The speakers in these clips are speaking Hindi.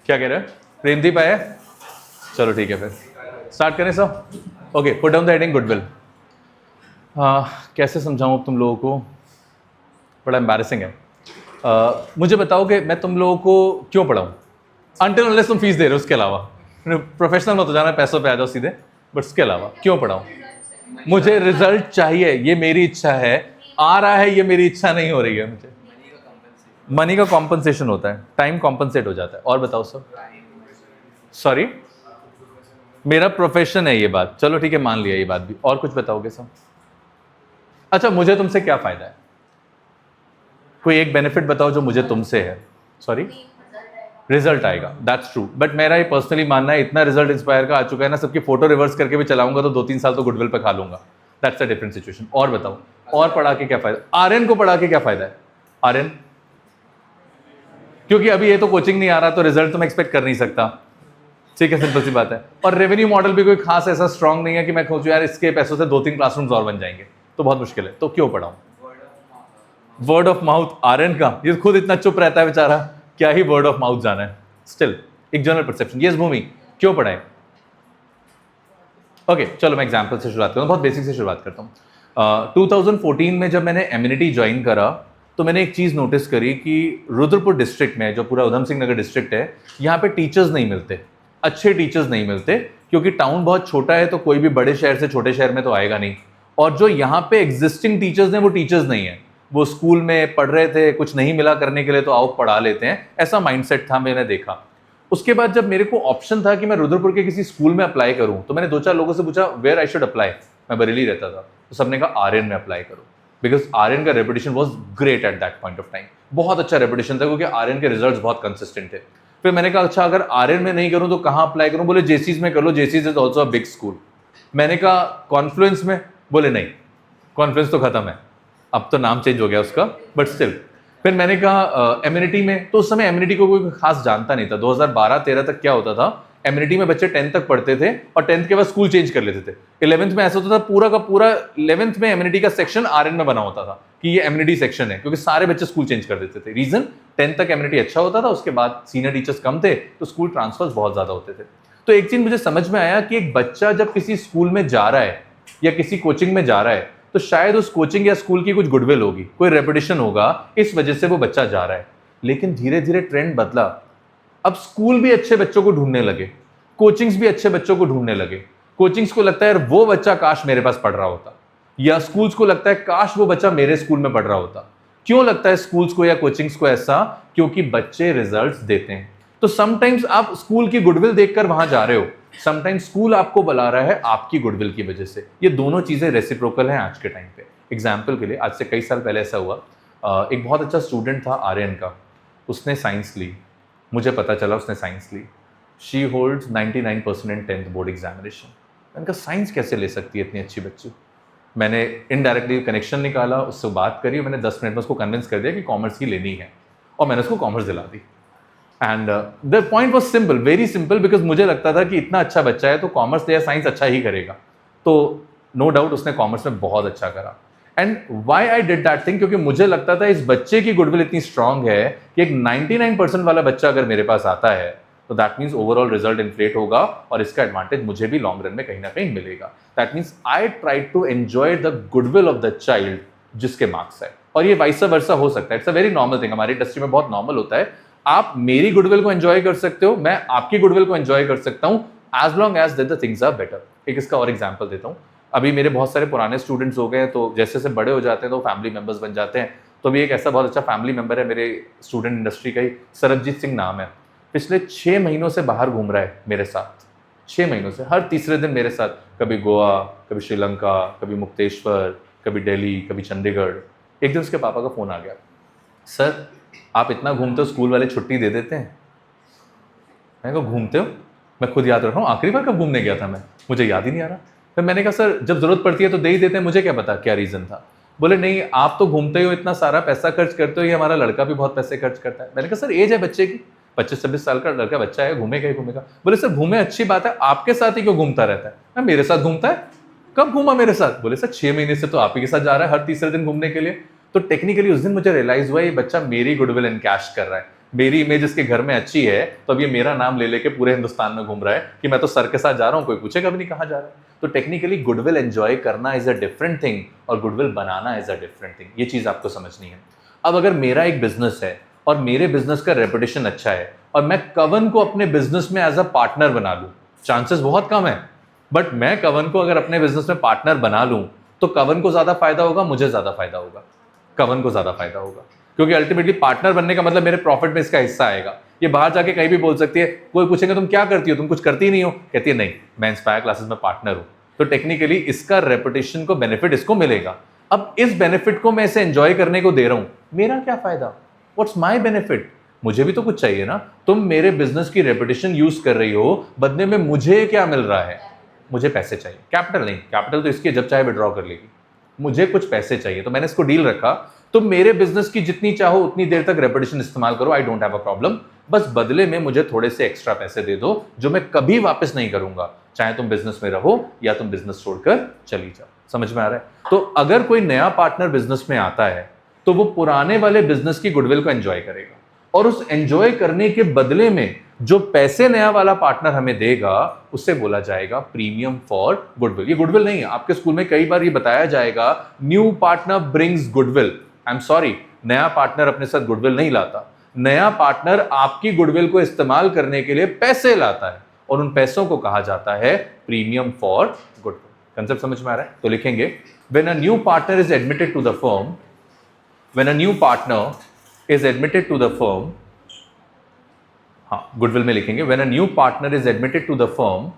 क्या कह रहे हैं? प्रेमदीप आया? चलो ठीक है, फिर स्टार्ट करें सब। Okay, put down the heading goodwill. कैसे समझाऊँ तुम लोगों को, बड़ा एम्बैरेसिंग है। मुझे बताओ कि मैं तुम लोगों को क्यों पढ़ाऊँ, अनटिल अनलेस तुम फीस दे रहे हो। उसके अलावा प्रोफेशनल मत हो जाना, पैसों पे आ जाओ सीधे, बट उसके अलावा क्यों पढ़ाऊँ? मुझे रिजल्ट चाहिए, ये मेरी इच्छा है। आ रहा है, ये मेरी इच्छा नहीं हो रही है। मुझे मनी का कॉम्पनसेशन होता है, टाइम कॉम्पनसेट हो जाता है। और बताओ सब। सॉरी, मेरा प्रोफेशन है ये बात, चलो ठीक है, मान लिया ये बात भी। और कुछ बताओगे सब? अच्छा, मुझे तुमसे क्या फायदा है? कोई एक बेनिफिट बताओ जो मुझे तुमसे है। सॉरी, रिजल्ट आएगा, दैट्स ट्रू, बट मेरा ये पर्सनली मानना है, इतना रिजल्ट इंस्पायर का आ चुका है ना, सबकी फोटो रिवर्स करके भी चलाऊंगा तो 2-3 साल तो गुडविल पे खा लूंगा। That's a different situation. और बताओ, और पढ़ा के क्या फायदा? आर्यन को पढ़ा के क्या फायदा है? आर्यन, क्योंकि अभी ये तो कोचिंग नहीं आ रहा, तो रिजल्ट तो मैं एक्सपेक्ट कर नहीं सकता। ठीक है, सिंपल सी बात है। और रेवेन्यू मॉडल भी कोई खास ऐसा स्ट्रांग नहीं है कि मैं सोचूं यार इसके पैसों से 2-3 क्लासरूम्स और बन जाएंगे, तो बहुत मुश्किल है। तो क्यों पढ़ाऊं? वर्ड ऑफ माउथ आर्यन का, ये खुद इतना चुप रहता है बेचारा, क्या ही वर्ड ऑफ माउथ जाना है। स्टिल एक जनरल परसेप्शन। यस भूमि, क्यों पढ़ाएं? ओके, चलो मैं एग्जांपल से शुरुआत करता हूँ, बहुत बेसिक से शुरुआत करता हूँ। 2014 में जब मैंने एम्यूनिटी ज्वाइन करा, तो मैंने एक चीज़ नोटिस करी कि रुद्रपुर डिस्ट्रिक्ट में, जो पूरा उधम सिंह नगर डिस्ट्रिक्ट है, यहाँ पे टीचर्स नहीं मिलते, अच्छे टीचर्स नहीं मिलते, क्योंकि टाउन बहुत छोटा है, तो कोई भी बड़े शहर से छोटे शहर में तो आएगा नहीं। और जो यहाँ पे एग्जिस्टिंग टीचर्स हैं वो टीचर्स नहीं है, वो स्कूल में पढ़ रहे थे, कुछ नहीं मिला करने के लिए तो आओ पढ़ा लेते हैं, ऐसा माइंडसेट था, मैंने देखा। उसके बाद जब मेरे को ऑप्शन था कि मैं रुद्रपुर के किसी स्कूल में अप्लाई करूं, तो मैंने 2-4 लोगों से पूछा वेयर आई शुड अप्लाई। मैं बरेली रहता था, तो सबने कहा आर्यन में अप्लाई करो, बिकॉज आर्यन का reputation was great at that point of time. बहुत अच्छा रेपुटेशन था, क्योंकि आर्यन के रिजल्ट्स बहुत कंसिस्टेंट थे। फिर मैंने कहा अच्छा, अगर आर्यन में नहीं करूं तो कहाँ अप्लाई करूं? बोले जेसीज में कर लो, जेसीज is also a big school. मैंने कहा कॉन्फ्लुएंस में? बोले नहीं, कॉन्फ्लुएंस तो खत्म है, अब तो नाम चेंज हो गया उसका, बट स्टिल। फिर मैंने कहा एम्यूनिटी में, तो उस समय एम्यूनिटी को कोई खास जानता नहीं था। 2012-13 तक क्या होता था, एम्यूनिटी में बच्चे 10th तक पढ़ते थे और 10th के बाद स्कूल चेंज कर लेते थे। 11th में ऐसा होता था, पूरा का पूरा 11th में एम्यूनिटी का सेक्शन आर्यन में बना होता था कि ये एम्यूनिटी सेक्शन है, क्योंकि सारे बच्चे स्कूल चेंज कर देते थे। रीजन, 10th तक एम्यूनिटी अच्छा होता था, उसके बाद सीनियर टीचर्स कम थे, तो स्कूल ट्रांसफर्स बहुत ज्यादा होते थे। तो एक चीज मुझे समझ में आया कि एक बच्चा जब किसी स्कूल में जा रहा है या किसी कोचिंग में जा रहा है, तो शायद उस कोचिंग या स्कूल की कुछ गुडविल होगी, कोई रेपुटेशन होगा, इस वजह से वो बच्चा जा रहा है। लेकिन धीरे धीरे ट्रेंड बदला, अब स्कूल भी अच्छे बच्चों को ढूंढने लगे, कोचिंग्स भी अच्छे बच्चों को ढूंढने लगे। कोचिंग्स को लगता है यार वो बच्चा काश मेरे पास पढ़ रहा होता, या स्कूल्स को लगता है काश वो बच्चा मेरे स्कूल में पढ़ रहा होता। क्यों लगता है स्कूल्स को या कोचिंग्स को ऐसा? क्योंकि बच्चे रिजल्ट्स देते हैं। तो समटाइम्स आप स्कूल की गुडविल देखकर वहां जा रहे हो, समटाइम्स स्कूल आपको बुला रहा है आपकी गुडविल की वजह से। ये दोनों चीजें रेसिप्रोकल हैं आज के टाइम पे। एग्जाम्पल के लिए, आज से कई साल पहले ऐसा हुआ, एक बहुत अच्छा स्टूडेंट था आर्यन का, उसने साइंस ली, मुझे पता चला उसने साइंस ली। She holds 99% in 10th board examination. मैंने कहा साइंस कैसे ले सकती है इतनी अच्छी बच्ची? मैंने इनडायरेक्टली कनेक्शन निकाला, उससे बात करी, मैंने 10 मिनट में उसको कन्विंस कर दिया कि कॉमर्स की लेनी है, और मैंने उसको कॉमर्स दिला दी। And the point was simple, very simple, because मुझे लगता था कि इतना अच्छा बच्चा है तो कॉमर्स या साइंस अच्छा ही करेगा। तो नो डाउट उसने कॉमर्स में बहुत अच्छा करा। And why I did that thing, क्योंकि मुझे लगता था इस बच्चे की गुडविल इतनी स्ट्रांग है कि एक 99% वाला बच्चा अगर मेरे पास आता है, तो that means overall result inflate होगा, और इसका एडवांटेज मुझे भी लॉन्ग रन में कहीं ना कहीं मिलेगा। That means I try to enjoy the goodwill of the child जिसके मार्क्स है। और ये वाइस वर्सा हो सकता है, it's a very normal thing, हमारी इंडस्ट्री में बहुत नॉर्मल होता है। आप मेरी गुडविल को एंजॉय कर सकते हो, मैं आपकी गुडविल को एंजॉय कर सकता हूं, as long as the things are better. एक इसका और एग्जांपल देता हूं। अभी मेरे बहुत सारे पुराने स्टूडेंट्स हो गए हैं, तो जैसे जैसे बड़े हो जाते हैं तो फैमिली मेंबर्स बन जाते हैं। तो अभी एक ऐसा बहुत अच्छा फैमिली मेंबर है मेरे स्टूडेंट इंडस्ट्री का ही, सरबजीत सिंह नाम है। पिछले 6 महीनों से बाहर घूम रहा है मेरे साथ, 6 महीनों से, हर तीसरे दिन मेरे साथ, कभी गोवा, कभी श्रीलंका, कभी मुक्तेश्वर, कभी दिल्ली, कभी चंडीगढ़। एक दिन उसके पापा का फोन आ गया, सर आप इतना घूमते हो, स्कूल वाले छुट्टी दे देते हैं? मैंने कहा घूमते हो? मैं खुद याद रख रहा हूँ आखिरी बार कब घूमने गया था मैं, मुझे याद ही नहीं आ रहा। फिर मैंने कहा सर जब जरूरत पड़ती है तो दे ही देते हैं, मुझे क्या पता क्या रीजन था। बोले नहीं आप तो घूमते हो, इतना सारा पैसा खर्च करते हो, ये हमारा लड़का भी बहुत पैसे खर्च करता है। मैंने कहा सर एज है बच्चे की, 25-26 साल का लड़का बच्चा है, घूमेगा ही घूमेगा। बोले सर घूमे अच्छी बात है, आपके साथ ही क्यों घूमता रहता है? मैं मेरे साथ घूमता है? कब घूमा मेरे साथ? बोले सर 6 महीने से तो आप ही के साथ जा रहा है हर तीसरे दिन घूमने के लिए। तो टेक्निकली उस दिन मुझे रियलाइज हुआ ये बच्चा मेरी गुडविल इनकैश कर रहा है। मेरी इमेज इसके घर में अच्छी है तो अब ये मेरा नाम ले लेके पूरे हिंदुस्तान में घूम रहा है कि मैं तो सर के साथ जा रहा हूँ, कोई पूछेगा भी नहीं कहाँ जा रहा है। तो टेक्निकली गुडविल एंजॉय करना इज अ डिफरेंट थिंग और goodwill banana is a different thing, ये चीज आपको समझनी है। अब अगर मेरा एक बिजनेस है और मेरे बिजनेस का रेपुटेशन अच्छा है और मैं कवन को अपने बिजनेस में एज अ पार्टनर बना लूं, चांसेस बहुत कम है, बट मैं कवन को अगर अपने बिजनेस में पार्टनर बना लूं तो कवन को ज्यादा फायदा होगा, मुझे ज्यादा फायदा होगा, कवन को ज्यादा फायदा होगा, क्योंकि अल्टीमेटली पार्टनर बनने का मतलब मेरे प्रॉफिट में इसका हिस्सा आएगा। ये बाहर जाके कहीं भी बोल सकती है, कोई पूछेगा तुम क्या करती हो, तुम कुछ करती नहीं हो, कहती है नहीं मैं इंस्पायर क्लासेस में पार्टनर हूं। तो टेक्निकली इसका रेपुटेशन को बेनिफिट इसको मिलेगा। अब इस बेनिफिट को मैं इसे एंजॉय करने को दे रहा हूं, मेरा क्या फायदा, व्हाट्स माय बेनिफिट, मुझे भी तो कुछ चाहिए ना। तुम मेरे बिजनेस की रेपुटेशन यूज कर रही हो, बदले में मुझे क्या मिल रहा है, मुझे पैसे चाहिए, कैपिटल नहीं, कैपिटल तो इसकी जब चाहे विड्रॉ कर लेगी, मुझे कुछ पैसे चाहिए। तो मैंने इसको डील रखा, तुम मेरे बिजनेस की जितनी चाहो उतनी देर तक रेपुटेशन इस्तेमाल करो, I don't have a problem, बस बदले में मुझे थोड़े से एक्स्ट्रा पैसे दे दो जो मैं कभी वापस नहीं करूंगा, चाहे तुम बिजनेस में रहो या तुम बिजनेस छोड़कर चली जाओ। समझ में आ रहा है? तो अगर कोई नया पार्टनर बिजनेस में आता है तो वो पुराने वाले बिजनेस की गुडविल को एंजॉय करेगा और उस एंजॉय करने के बदले में जो पैसे नया वाला पार्टनर हमें देगा उससे बोला जाएगा प्रीमियम फॉर गुडविल। ये गुडविल नहीं है, आपके स्कूल में कई बार ये बताया जाएगा new partner brings goodwill. I am sorry, नया पार्टनर अपने साथ गुडविल नहीं लाता, नया पार्टनर आपकी गुडविल को इस्तेमाल करने के लिए पैसे लाता है और उन पैसों को कहा जाता है प्रीमियम फॉर गुडविल। कंसेप्ट समझ में आ रहा है? तो लिखेंगे when a new partner is admitted to the firm, when a new partner is admitted to the firm, हाँ गुडविल में लिखेंगे when a new partner is admitted to the firm,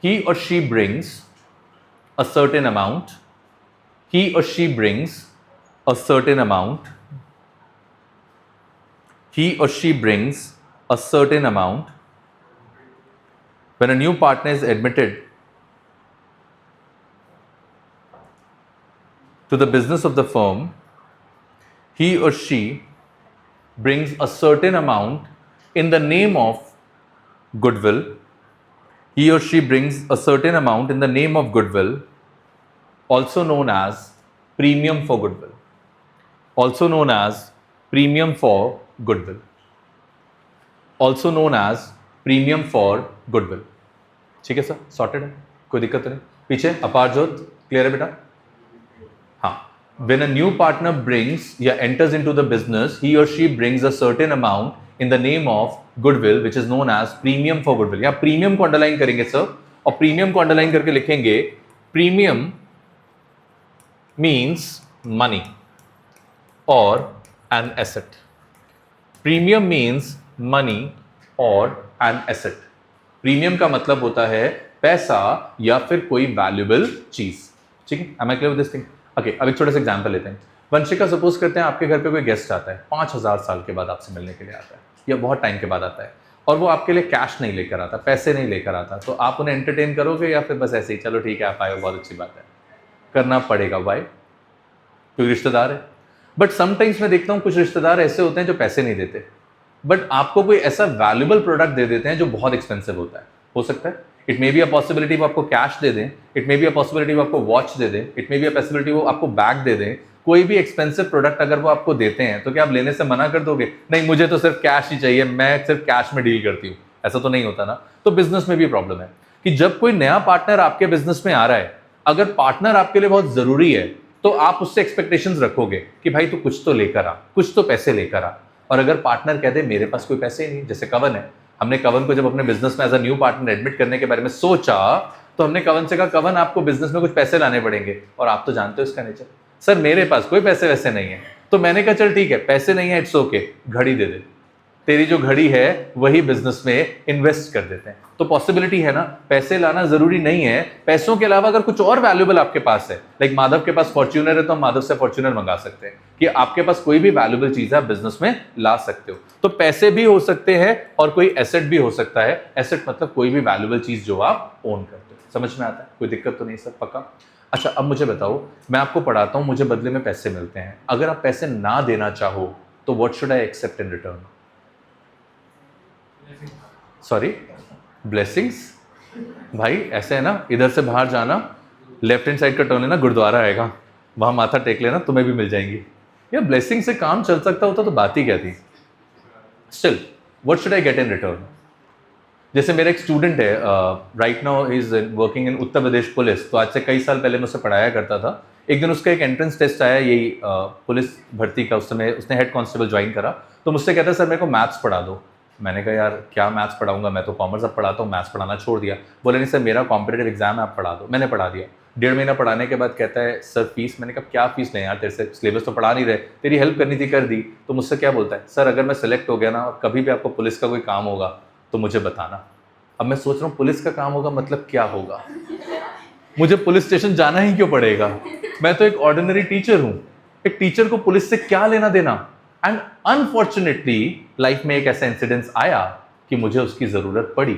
he और she brings a certain amount, he or she brings a certain amount, he or she brings a certain amount, when a new partner is admitted to the business of the firm, he or she brings a certain amount in the name of goodwill, he or she brings a certain amount in the name of goodwill, also known as premium for goodwill, also known as premium for goodwill, also known as premium for goodwill। ठीक है सर, सॉर्टेड है, कोई दिक्कत तो नहीं? पीछे अपार जोत क्लियर है बेटा? हाँ, when a new partner brings या enters into the business, he or she brings a certain amount in the name of goodwill which is known as premium for goodwill। या प्रीमियम को अंडरलाइन करेंगे सर, और प्रीमियम को अंडरलाइन करके लिखेंगे premium means money or an asset, premium means money or an asset। Premium का मतलब होता है पैसा या फिर कोई वैल्यूएबल चीज। ठीक है, am I clear with this thing? Okay, अब एक छोटा सा एग्जांपल लेते हैं। वंशिका, सपोज करते हैं आपके घर पे कोई गेस्ट आता है, 5000 साल के बाद आपसे मिलने के लिए आता है या बहुत टाइम के बाद आता है, और वो आपके लिए कैश नहीं लेकर आता, पैसे नहीं लेकर आता, तो आप उन्हें एंटरटेन करोगे या फिर बस ऐसे ही चलो ठीक है आप आए हो बहुत अच्छी बात है? करना पड़ेगा। वाई? क्योंकि रिश्तेदार है। बट समटाइम्स मैं देखता हूँ कुछ रिश्तेदार ऐसे होते हैं जो पैसे नहीं देते, बट आपको कोई ऐसा वैल्यूएबल प्रोडक्ट दे देते हैं जो बहुत एक्सपेंसिव होता है। हो सकता है it may be a possibility वो आपको कैश दे दें, it may be a possibility वो आपको वॉच दे दें, it may be a possibility वो आपको बैग दे दें। कोई भी एक्सपेंसिव प्रोडक्ट अगर वो आपको देते हैं तो क्या आप लेने से मना कर दोगे? नहीं मुझे तो सिर्फ कैश ही चाहिए, मैं सिर्फ कैश में डील करती हूँ, ऐसा तो नहीं होता ना। तो बिजनेस में भी प्रॉब्लम है कि जब कोई नया पार्टनर आपके बिजनेस में आ रहा है, अगर पार्टनर आपके लिए बहुत जरूरी है तो आप उससे एक्सपेक्टेशंस रखोगे कि भाई तू कुछ तो लेकर आ, कुछ तो पैसे लेकर आ। और अगर पार्टनर कहते मेरे पास कोई पैसे ही नहीं, जैसे कवन है, हमने कवन को जब अपने बिजनेस में as a new partner admit करने के बारे में सोचा तो हमने कवन से कहा कवन आपको बिजनेस में कुछ पैसे लाने पड़ेंगे, और आप तो जानते हो इसका नेचर, सर मेरे पास कोई पैसे वैसे नहीं है। तो मैंने कहा चल ठीक है पैसे नहीं है, इट्स ओके, घड़ी दे दे, तेरी जो घड़ी है वही बिजनेस में इन्वेस्ट कर देते हैं। तो पॉसिबिलिटी है ना, पैसे लाना जरूरी नहीं है, पैसों के अलावा अगर कुछ और वैल्यूएबल आपके पास है, लाइक माधव के पास फॉर्च्यूनर है तो हम माधव से फॉर्च्यूनर मंगा सकते हैं, कि आपके पास कोई भी वैल्यूएबल चीज है आप बिजनेस में ला सकते हो। तो पैसे भी हो सकते हैं और कोई एसेट भी हो सकता है। एसेट मतलब कोई भी वैल्यूएबल चीज जो आप ओन करते हो। समझ में आता है? कोई दिक्कत तो नहीं सर? पक्का? अच्छा, अब मुझे बताओ, मैं आपको पढ़ाता हूं, मुझे बदले में पैसे मिलते हैं, अगर आप पैसे ना देना चाहो तो what should I accept in return? Sorry, blessings. भाई ऐसे है ना, इधर से बाहर जाना, लेफ्ट हैंड साइड का टर्न है ना, गुरुद्वारा आएगा, वहां माथा टेक लेना, तुम्हें भी मिल जाएंगी। या ब्लेसिंग से काम चल सकता होता तो बात ही क्या थी? Still what should I get in return? जैसे मेरा एक स्टूडेंट है, right now is working in Uttar Pradesh police, तो आज से कई साल पहले मैं उससे पढ़ाया करता था। एक दिन उसका एक एंट्रेंस टेस्ट आया, यही पुलिस भर्ती का, उस समय उसने हेड कांस्टेबल ज्वाइन करा। तो मुझसे कहता सर मेरे को मैथ्स पढ़ा दो। मैंने कहा यार क्या मैथ्स पढ़ाऊंगा, मैं तो कॉमर्स अब पढ़ाता हूँ, मैथ्स पढ़ाना छोड़ दिया। बोले नहीं सर मेरा कॉम्पिटेटिव एग्जाम है, आप पढ़ा दो। मैंने पढ़ा दिया। 1.5 महीना पढ़ाने के बाद कहता है सर फीस। मैंने कहा क्या फीस लें यार, तेरे से सिलेबस तो पढ़ा नहीं रहे, तेरी हेल्प करनी थी कर दी। तो मुझसे क्या बोलता है, सर अगर मैं सेलेक्ट हो गया ना और कभी भी आपको पुलिस का कोई काम होगा तो मुझे बताना। अब मैं सोच रहा हूँ पुलिस का काम होगा मतलब क्या होगा, मुझे पुलिस स्टेशन जाना ही क्यों पड़ेगा? मैं तो एक ऑर्डिनरी टीचर हूँ, एक टीचर को पुलिस से क्या लेना देना? एंड अनफॉर्चुनेटली लाइफ में एक ऐसा इंसिडेंस आया कि मुझे उसकी जरूरत पड़ी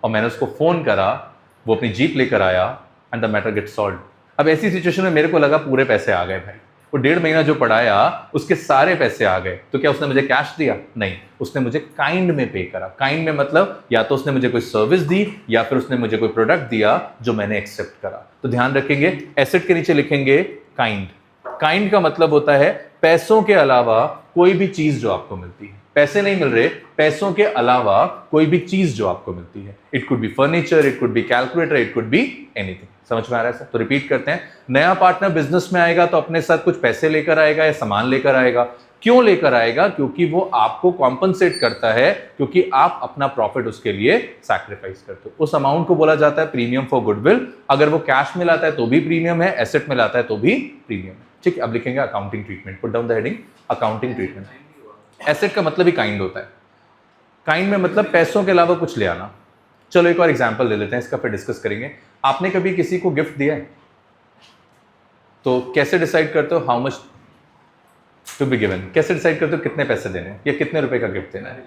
और मैंने उसको फोन करा, वो अपनी जीप लेकर आया and the matter get solve. अब ऐसी सिचुएशन में मेरे को लगा पूरे पैसे आ गए भाई, वो 1.5 महीना जो पढ़ाया उसके सारे पैसे आ गए। तो क्या उसने मुझे कैश दिया? नहीं, उसने मुझे काइंड में पे करा। काइंड में मतलब या तो उसने मुझे कोई सर्विस दी या फिर उसने मुझे कोई प्रोडक्ट दिया जो मैंने एक्सेप्ट करा। तो ध्यान रखेंगे, एसेट के नीचे लिखेंगे काइंड। काइंड का मतलब होता है पैसों के अलावा कोई भी चीज जो आपको मिलती है। पैसे नहीं मिल रहे, पैसों के अलावा कोई भी चीज जो आपको मिलती है। It could be furniture, it could be calculator, it could be anything. समझ में आ रहा है सर? तो रिपीट करते हैं, नया पार्टनर बिजनेस में आएगा तो अपने साथ कुछ पैसे लेकर आएगा या सामान लेकर आएगा। क्यों लेकर आएगा? क्योंकि वो आपको कॉम्पनसेट करता है, क्योंकि आप अपना प्रॉफिट उसके लिए सैक्रिफाइस करते हो। उस अमाउंट को बोला जाता है प्रीमियम फॉर गुडविल। अगर वो कैश में लाता है तो भी प्रीमियम है, एसेट में लाता है तो भी प्रीमियम है। ठीक है, अब लिखेंगे accounting treatment. Put down the heading accounting treatment. Asset का मतलब ही काइंड होता है। काइंड में मतलब पैसों के अलावा कुछ ले आना। चलो एक और एग्जांपल ले लेते हैं, इसका फिर डिस्कस करेंगे। आपने कभी किसी को गिफ्ट दिया है तो कैसे डिसाइड करते हो how much to be given? कैसे डिसाइड करते हो कितने पैसे देने हैं या कितने रुपए का गिफ्ट देना है?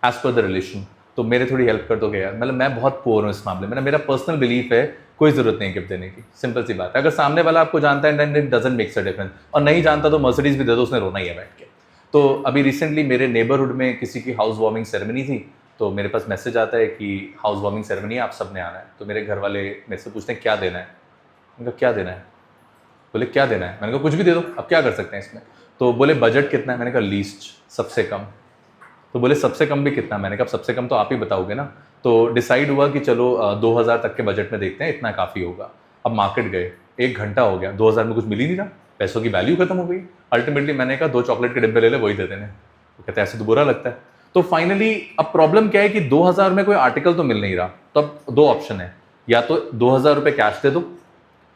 As per the relation. तो मेरे थोड़ी हेल्प कर दोगे यार, मतलब मैं बहुत पोर हूँ इस मामले में ना, मेरा पर्सनल बिलीफ है कोई जरूरत नहीं गिफ्ट देने की। सिंपल सी बात है, अगर सामने वाला आपको जानता है then it doesn't makes a difference, और नहीं जानता तो मर्सिडीज भी दे दो, उसने रोना ही है बैठ के। तो अभी रिसेंटली मेरे नेबरहुड में किसी की हाउस वार्मिंग सेरेमनी थी, तो मेरे पास मैसेज आता है कि हाउस वार्मिंग सेरेमनी है, आप सब ने आना है। तो मेरे घर वाले मेरे से पूछते हैं क्या देना है। उनका क्या देना है? बोले क्या देना है? मैंने कहा कुछ भी दे दो, अब क्या कर सकते हैं इसमें। तो बोले बजट कितना है? मैंने कहा लीस्ट, सबसे कम। तो बोले सबसे कम भी कितना? मैंने कहा सबसे कम तो आप ही बताओगे ना। तो डिसाइड हुआ कि चलो 2000 तक के बजट में देखते हैं, इतना काफ़ी होगा। अब मार्केट गए, 1 घंटा हो गया, 2000 में कुछ मिल ही नहीं रहा, पैसों की वैल्यू खत्म हो गई। अल्टीमेटली मैंने कहा 2 चॉकलेट के डिब्बे ले ले, वही दे देने। तो कहते ऐसे तो बुरा लगता है। तो फाइनली अब प्रॉब्लम क्या है कि 2000 में कोई आर्टिकल तो मिल नहीं रहा। तो अब 2 ऑप्शन है, या तो 2000 रुपये कैश दे दो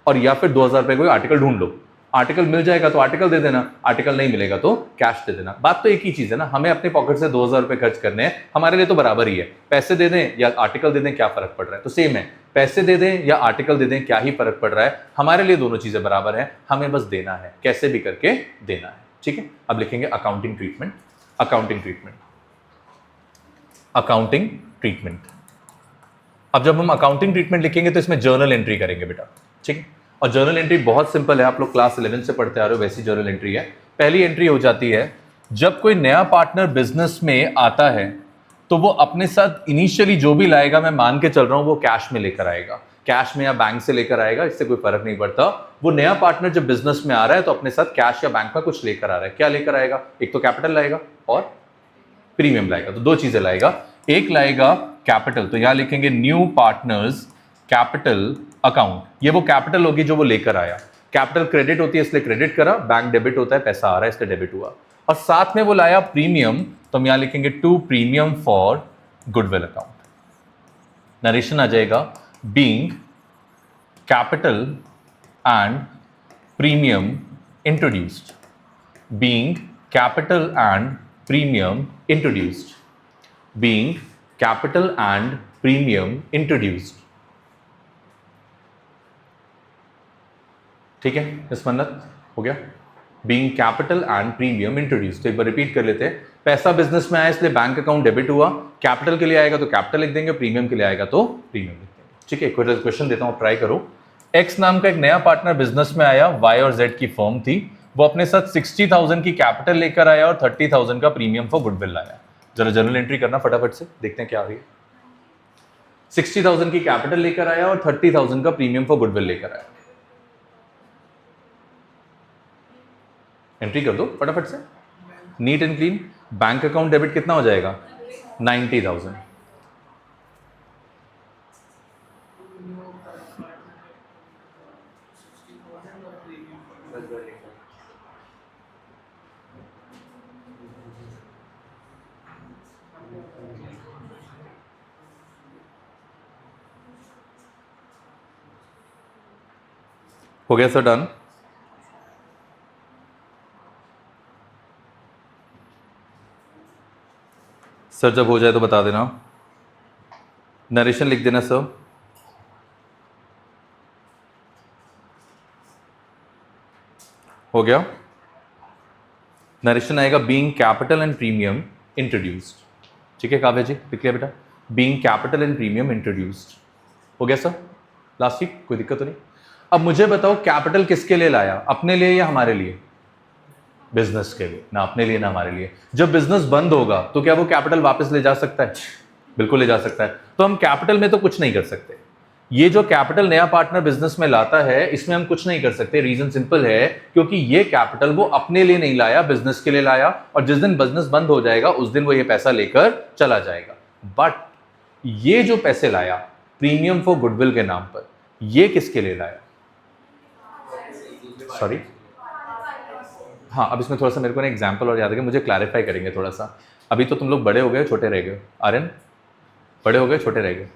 और या फिर 2000 रुपये कोई आर्टिकल ढूंढ लो। आर्टिकल मिल जाएगा तो आर्टिकल दे देना, आर्टिकल नहीं मिलेगा तो कैश दे देना। बात तो एक ही चीज है ना, हमें अपने पॉकेट से 2000 रुपये खर्च करने हैं, हमारे लिए तो बराबर ही है। पैसे दे दें या आर्टिकल दे दें, क्या फर्क पड़ रहा है? तो सेम है, पैसे दे दें या आर्टिकल दे दें, क्या ही फर्क पड़ रहा है? हमारे लिए दोनों चीजें बराबर है, हमें बस देना है, कैसे भी करके देना है। ठीक है, अब लिखेंगे accounting treatment. Accounting treatment, accounting treatment. अब जब हम अकाउंटिंग ट्रीटमेंट लिखेंगे तो इसमें जर्नल एंट्री करेंगे बेटा। ठीक है, और जर्नल एंट्री बहुत सिंपल है, आप लोग क्लास 11 से पढ़ते आ रहे हो, वैसी जर्नल एंट्री है। पहली एंट्री हो जाती है जब कोई नया पार्टनर बिजनेस में आता है तो वो अपने साथ इनिशियली जो भी लाएगा, मैं मान के चल रहा हूं वो कैश में लेकर आएगा, कैश में या बैंक से लेकर आएगा, इससे कोई फर्क नहीं पड़ता। वो नया पार्टनर जब बिजनेस में आ रहा है तो अपने साथ कैश या बैंक में कुछ लेकर आ रहा है। क्या लेकर आएगा? एक तो कैपिटल लाएगा और प्रीमियम लाएगा। तो 2 चीजें लाएगा, एक लाएगा कैपिटल, तो यहां लिखेंगे न्यू पार्टनर्स कैपिटल अकाउंट। ये वो कैपिटल होगी जो वो लेकर आया। कैपिटल क्रेडिट होती है इसलिए क्रेडिट करा, बैंक डेबिट होता है, पैसा आ रहा है इसलिए डेबिट हुआ। और साथ में वो लाया प्रीमियम, तो हम यहां लिखेंगे to premium for goodwill account. Narration आ जाएगा being capital and premium introduced, being capital and premium introduced, being capital and premium introduced. ठीक है, इस मन्नत हो गया, being capital and premium introduced. तो एक बार रिपीट कर लेते हैं, पैसा बिजनेस में आया इसलिए बैंक अकाउंट डेबिट हुआ, कैपिटल के लिए आएगा तो कैपिटल लिख देंगे, प्रीमियम के लिए आएगा तो प्रीमियम लिख देंगे। ठीक है, एक क्वेश्चन देता हूं, ट्राई करो। एक्स नाम का एक नया पार्टनर बिजनेस में आया, वाई और जेड की फर्म थी, वो अपने साथ 60,000 की कैपिटल लेकर आया और 30,000 का प्रीमियम फॉर गुडविल लाया। जरा जर्नल एंट्री करना फटाफट से, देखते हैं क्या आ रही है। 60,000 की कैपिटल लेकर आया और 30,000 का प्रीमियम फॉर गुडविल लेकर आया। एंट्री कर दो फटाफट से, neat and clean. Bank account debit कितना हो जाएगा? 90,000। हो गया सर? डन? सर जब हो जाए तो बता देना। नरेशन लिख देना सर। हो गया? नरेशन आएगा being capital and premium introduced. ठीक है काव्य जी, लिख लिया बेटा? Being capital and premium introduced. हो गया सर? लास्ट वीक कोई दिक्कत तो नहीं? अब मुझे बताओ कैपिटल किसके लिए लाया, अपने लिए या हमारे लिए? बिजनेस के लिए। ना अपने लिए ना हमारे लिए। जब बिजनेस बंद होगा तो क्या वो कैपिटल वापस ले जा सकता है? बिल्कुल ले जा सकता है। तो हम कैपिटल में तो कुछ नहीं कर सकते। ये जो कैपिटल नया पार्टनर बिजनेस में लाता है, इसमें हम कुछ नहीं कर सकते। रीजन सिंपल है, क्योंकि ये कैपिटल वो अपने लिए नहीं लाया, बिजनेस के लिए लाया, और जिस दिन बिजनेस बंद हो जाएगा उस दिन वो ये पैसा लेकर चला जाएगा। बट ये जो पैसे लाया प्रीमियम फॉर गुडविल के नाम पर, ये किसके लिए लाया? सॉरी, हाँ, अब इसमें थोड़ा सा मेरे को ना एग्जाम्पल और याद है, मुझे क्लैरिफाई करेंगे थोड़ा सा। अभी तो तुम लोग बड़े हो गए, छोटे रह गए। आर्यन, बड़े हो गए, छोटे रह गए।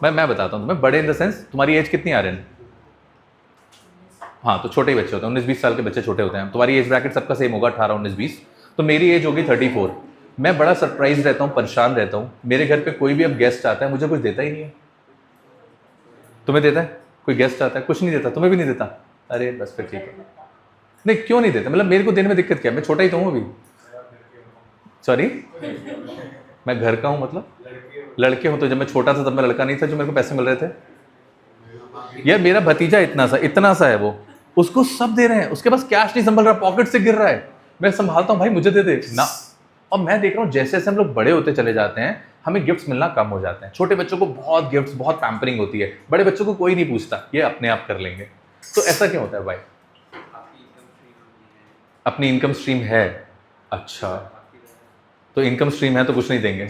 मैं बताता हूँ तुम्हें, बड़े इन द सेंस तुम्हारी एज कितनी आर्यन? हाँ, तो छोटे ही बच्चे होते हैं, 19-20 साल के बच्चे छोटे होते हैं। तुम्हारी एज ब्रैकेट सबका सेम होगा, 18-19-20। तो मेरी एज होगी 34। मैं बड़ा सरप्राइज रहता हूँ, परेशान रहता हूँ। मेरे घर पे कोई भी अब गेस्ट आता है, मुझे कुछ देता ही नहीं है। तुम्हें देता है? कोई गेस्ट आता है कुछ नहीं देता, तुम्हें भी नहीं देता? अरे बस फिर ठीक है। नहीं, क्यों नहीं देता? मतलब मेरे को देने में दिक्कत क्या है? मैं छोटा ही तो हूँ अभी। सॉरी, मैं घर का हूँ मतलब? लड़के हो तो जब मैं छोटा था तब मैं लड़का नहीं था जो मेरे को पैसे मिल रहे थे? यार मेरा भतीजा इतना सा है, वो उसको सब दे रहे हैं, उसके पास कैश नहीं संभल रहा, पॉकेट से गिर रहा है। मैं संभालता हूँ, भाई मुझे दे दे ना। और मैं देख रहा हूँ जैसे जैसे हम लोग बड़े होते चले जाते हैं, हमें गिफ्ट्स मिलना कम हो जाते हैं। छोटे बच्चों को बहुत गिफ्ट्स, बहुत पैम्परिंग होती है। बड़े बच्चों को कोई नहीं पूछता, ये अपने आप कर लेंगे। तो ऐसा क्यों होता है भाई? अपनी इनकम स्ट्रीम है। अच्छा, तो इनकम स्ट्रीम है तो कुछ नहीं देंगे,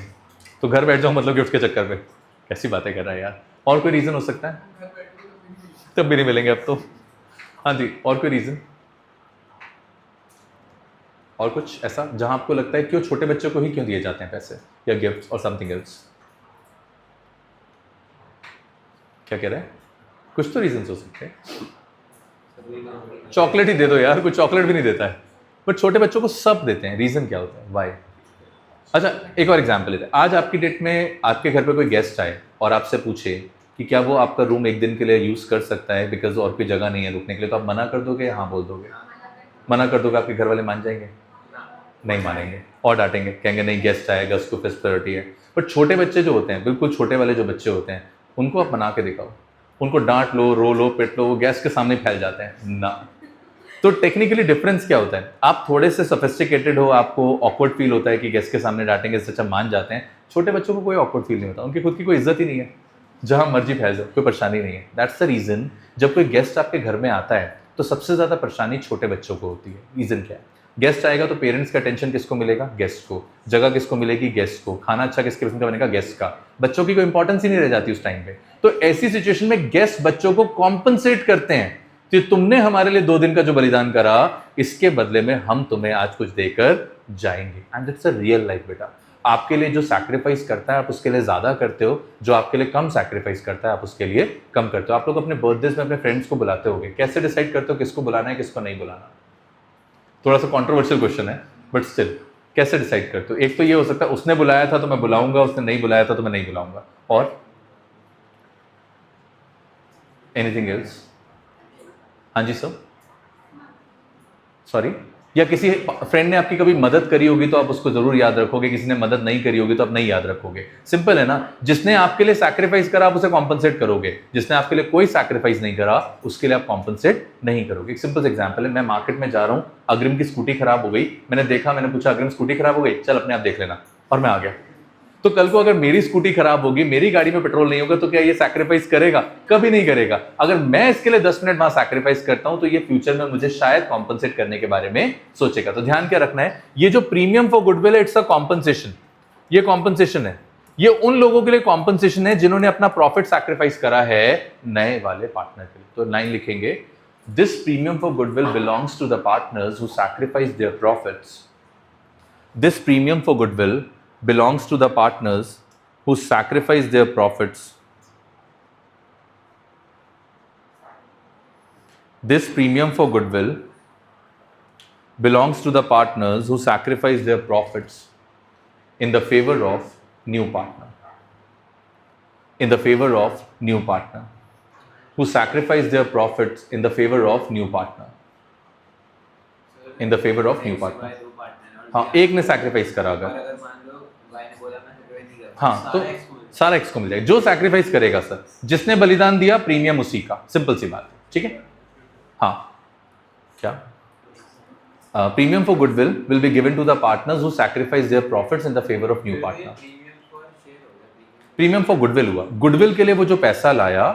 तो घर बैठ जाओ मतलब गिफ्ट के चक्कर पे? कैसी बातें कर रहा है यार। और कोई रीज़न हो सकता है? तब भी नहीं मिलेंगे अब तो। हाँ जी, और कोई रीज़न? और कुछ ऐसा जहां आपको लगता है क्यों छोटे बच्चों को ही क्यों दिए जाते हैं पैसे या गिफ्ट और समथिंग एल्स? क्या कह रहे हैं? कुछ तो रीजन हो सकते हैं। चॉकलेट ही दे दो यार, कोई चॉकलेट भी नहीं देता है, बट छोटे बच्चों को सब देते हैं। रीजन क्या होता है? वाई? अच्छा, एक और एग्जाम्पल लेते हैं। आज आपकी डेट में आपके घर पे कोई गेस्ट आए और आपसे पूछे कि क्या वो आपका रूम एक दिन के लिए यूज़ कर सकता है बिकॉज और कोई जगह नहीं है रुकने के लिए, तो आप मना कर दोगे या हाँ बोल दोगे? मना कर दोगे, आपके घर वाले मान जाएंगे? नहीं मानेंगे और डांटेंगे, कहेंगे नहीं गेस्ट आएगा, उसको फर्स्ट प्रायोरिटी है। बट छोटे बच्चे जो होते हैं, बिल्कुल छोटे वाले जो बच्चे होते हैं, उनको आप बना के दिखाओ, उनको डांट लो, रो लो, पिट लो, वो गेस्ट के सामने फैल जाते हैं ना। तो टेक्निकली डिफरेंस क्या होता है? आप थोड़े से सोफिस्टिकेटेड हो, आपको ऑकवर्ड फील होता है कि गेस्ट के सामने डांटेंगे, इससे अच्छा मान जाते हैं। छोटे बच्चों को कोई ऑकवर्ड फील नहीं होता, उनकी खुद की कोई इज्जत ही नहीं है, जहां मर्जी फैल जाओ, कोई परेशानी नहीं है। दैट्स द रीजन जब कोई गेस्ट आपके घर में आता है तो सबसे ज्यादा परेशानी छोटे बच्चों को होती है। रीजन क्या है? गेस्ट आएगा तो पेरेंट्स का टेंशन किसको मिलेगा? गेस्ट को। जगह किसको मिलेगी? गेस्ट को। खाना अच्छा किसके पसंद का बनेगा? गेस्ट का। बच्चों की कोई इंपॉर्टेंस ही नहीं रह जाती उस टाइम पे। तो ऐसी सिचुएशन में गेस्ट बच्चों को कॉम्पनसेट करते हैं कि तुमने हमारे लिए 2 दिन का जो बलिदान करा, इसके बदले में हम तुम्हें आज कुछ देकर जाएंगे। And it's a real life बेटा। आपके लिए जो सैक्रिफाइस करता है आप उसके लिए ज्यादा करते हो, जो आपके लिए कम सैक्रिफाइस करता है आप उसके लिए कम करते हो। आप लोग अपने बर्थडेज में अपने फ्रेंड्स को बुलाते होगे, कैसे डिसाइड करते हो किसको बुलाना है किसको नहीं बुलाना? थोड़ा सा कॉन्ट्रोवर्शियल क्वेश्चन है, बट स्टिल कैसे डिसाइड करते हो? एक तो ये हो सकता है उसने बुलाया था तो मैं बुलाऊंगा, उसने नहीं बुलाया था तो मैं नहीं बुलाऊंगा। और एनीथिंग एल्स? हाँ जी सर, सॉरी। या किसी फ्रेंड ने आपकी कभी मदद करी होगी तो आप उसको जरूर याद रखोगे, किसी ने मदद नहीं करी होगी तो आप नहीं याद रखोगे। सिंपल है ना। जिसने आपके लिए सैक्रिफाइस करा आप उसे कॉम्पनसेट करोगे, जिसने आपके लिए कोई सैक्रिफाइस नहीं करा उसके लिए आप कॉम्पनसेट नहीं करोगे। एक सिंपल एग्जांपल है, मैं मार्केट में जा रहा हूँ, अग्रिम की स्कूटी खराब हो गई, मैंने देखा, मैंने पूछा अग्रिम स्कूटी खराब हो गई, चल अपने आप देख लेना, और मैं आ गया। तो कल को अगर मेरी स्कूटी खराब होगी, मेरी गाड़ी में पेट्रोल नहीं होगा, तो क्या ये सैक्रिफाइस करेगा? कभी नहीं करेगा। अगर मैं इसके लिए 10 मिनट वहां सैक्रिफाइस करता हूं तो ये फ्यूचर में मुझे शायद कॉम्पनसेट करने के बारे में सोचेगा। तो ध्यान क्या रखना है, ये जो प्रीमियम फॉर गुडविल है, इट्स अ कॉम्पनसेशन। ये कॉम्पनसेशन है, ये उन लोगों के लिए कॉम्पनसेशन है जिन्होंने अपना प्रॉफिट सैक्रिफाइस करा है नए वाले पार्टनर के लिए। तो लाइन लिखेंगे, this premium for goodwill belongs to the partners who sacrifice their profits. This premium for goodwill belongs to the partners who sacrifice their profits. This premium for goodwill belongs to the partners who sacrifice their profits in the favor of new partner. In the favor of new partner. Who sacrifice their profits in the favor of new partner. In the favor of new partner. हाँ, एक ने सैक्रिफाइस करा अगर हाँ तो सारा एक्स को मिल जाएगा। जो सैक्रिफाइस करेगा सर, जिसने बलिदान दिया, प्रीमियम उसी का, सिंपल सी बात है। ठीक है, हाँ क्या premium for goodwill will be given to the partners who sacrifice their profits in the favour of new partner. Premium for goodwill हुआ, गुडविल के लिए वो जो पैसा लाया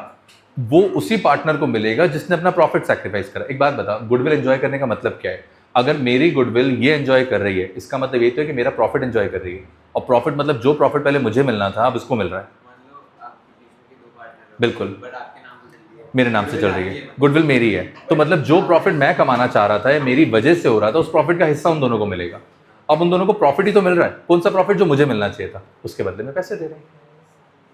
वो उसी पार्टनर को मिलेगा जिसने अपना प्रॉफिट सैक्रिफाइस करा। एक बात बता, गुडविल एंजॉय करने का मतलब क्या है? अगर मेरी गुडविल ये एंजॉय कर रही है, इसका मतलब ये तो है कि मेरा प्रॉफिट एंजॉय कर रही है। और प्रॉफिट मतलब जो प्रॉफिट पहले मुझे मिलना था अब इसको मिल रहा है। बिल्कुल, मेरे नाम से चल रही है, गुडविल मेरी है, तो मतलब जो प्रॉफिट मैं कमाना चाह रहा था, मेरी वजह से हो रहा था, उस प्रॉफिट का हिस्सा उन दोनों को मिलेगा। अब उन दोनों को प्रॉफिट ही तो मिल रहा है। कौन सा प्रॉफिट? जो मुझे मिलना चाहिए था, उसके बदले में पैसे दे रहे हैं।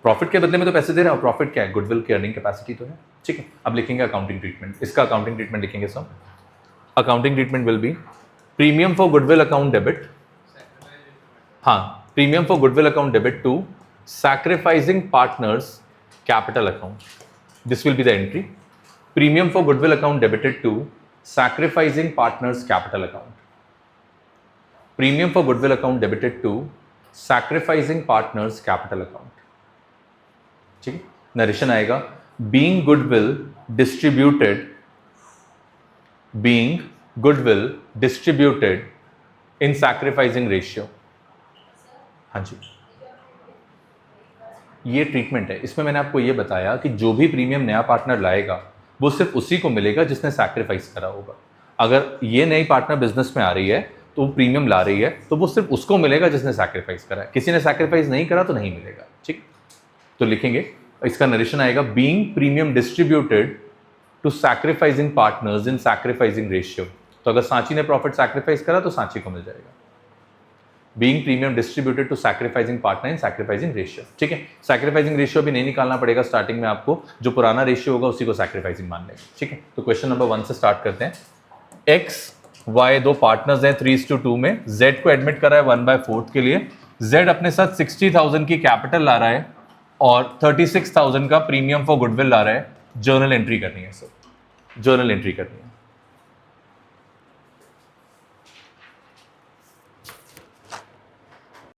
प्रॉफिट के बदले में तो पैसे दे रहे हैं, और प्रॉफिट क्या है? गुडविल की अर्निंग कैपेसिटी तो है। ठीक है, अब लिखेंगे अकाउंटिंग ट्रीटमेंट। इसका अकाउंटिंग ट्रीटमेंट लिखेंगे सब। Accounting treatment will be premium for goodwill account debit, हाँ, premium for goodwill account debit to sacrificing partners capital account. This will be the entry. Premium for goodwill account debited to sacrificing partners capital account. Premium for goodwill account debited to sacrificing partners capital account. ठीक है, नरेशन आएगा, being goodwill distributed in sacrificing ratio. हाँ जी, ये ट्रीटमेंट है। इसमें मैंने आपको ये बताया कि जो भी प्रीमियम नया पार्टनर लाएगा वो सिर्फ उसी को मिलेगा जिसने सैक्रिफाइस करा होगा। अगर ये नई पार्टनर बिजनेस में आ रही है तो वो प्रीमियम ला रही है, तो वो सिर्फ उसको मिलेगा जिसने सैक्रिफाइस करा है। किसी ने सैक्रिफाइस नहीं करा तो नहीं मिलेगा। ठीक, तो लिखेंगे, इसका नरेशन आएगा, being premium distributed to sacrificing partners in sacrificing ratio. तो अगर सांची ने प्रॉफिट सैक्रिफाइस करा तो सांची को मिल जाएगा। Being premium distributed to sacrificing partner in sacrificing ratio. ठीक है, sacrificing ratio भी नहीं निकालना पड़ेगा स्टार्टिंग में आपको, जो पुराना रेशियो होगा उसी को sacrificing मान लेंगे। ठीक है, तो क्वेश्चन नंबर 1 से स्टार्ट करते हैं। x y दो पार्टनर्स हैं 3:2 में, z को एडमिट करा है 1/4 के लिए। z अपने साथ 60,000 की कैपिटल ला रहा है और 36,000 का प्रीमियम फॉर गुडविल ला रहा है। जर्नल एंट्री करनी है सर, जर्नल एंट्री करनी है।